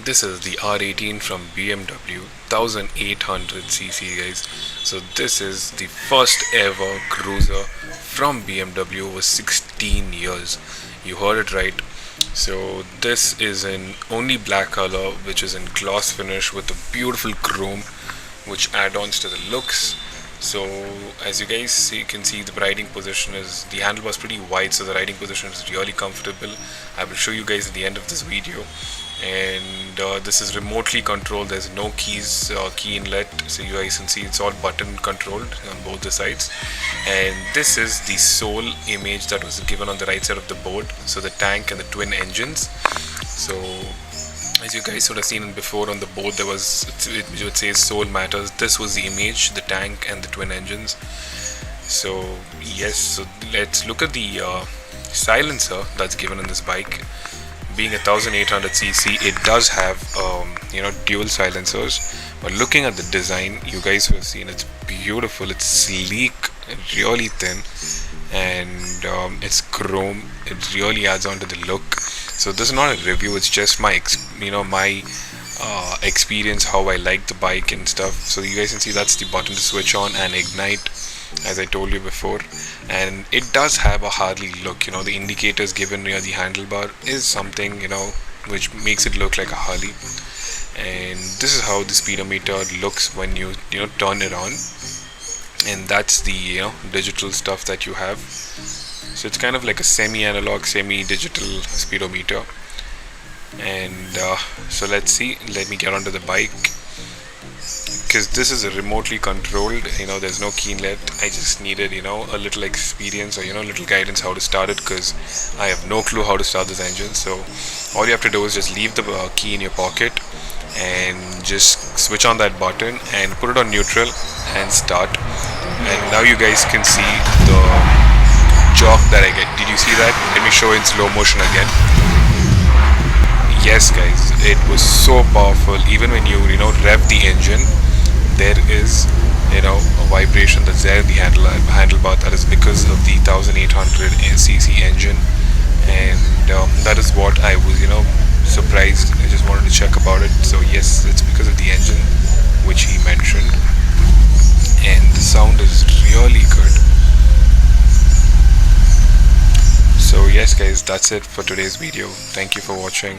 This is the R18 from BMW 1800cc, guys. So this is the first ever cruiser from BMW over 16 years. You heard it right. So this is in only black color, which is in gloss finish with a beautiful chrome which add-ons to the looks. So as you guys see, can see the riding position is, the handlebar is pretty wide, so the riding position is really comfortable. I will show you guys at the end of this video. And this is remotely controlled. There's no keys, key inlet, so you guys can see it's all button controlled on both the sides. And this is the sole image that was given on the right side of the board, so the tank and the twin engines. So as you guys would have seen before on the board, there was, it would say Soul Matters. This was the image, the tank and the twin engines. So yes, so let's look at the silencer that's given on this bike. Being a 1800cc, it does have dual silencers, but looking at the design, you guys have seen, it's beautiful, it's sleek, really thin, and it's chrome. It really adds on to the look. So this is not a review, it's just my experience, how I like the bike and stuff. So you guys can see that's the button to switch on and ignite, as I told you before. And it does have a Harley look. The indicators given near the handlebar is something which makes it look like a Harley. And this is how the speedometer looks when you turn it on, and that's the digital stuff that you have. So it's kind of like a semi-analog, semi-digital speedometer. And so let's see, let me get onto the bike, because this is a remotely controlled, there's no key inlet. I just needed a little experience, or little guidance how to start it, because I have no clue how to start this engine. So all you have to do is just leave the key in your pocket and just switch on that button and put it on neutral and start. And now you guys can see the jock that I get. Did you see that? Let me show in slow motion again. Yes guys, it was so powerful. Even when you rev the engine, there is a vibration that's there in the handlebar. That is because of the 1800cc engine, and that is what I was surprised. I just wanted to check about it. So yes, it's because of the engine, which he mentioned, and the sound is really good. So yes guys, that's it for today's video. Thank you for watching.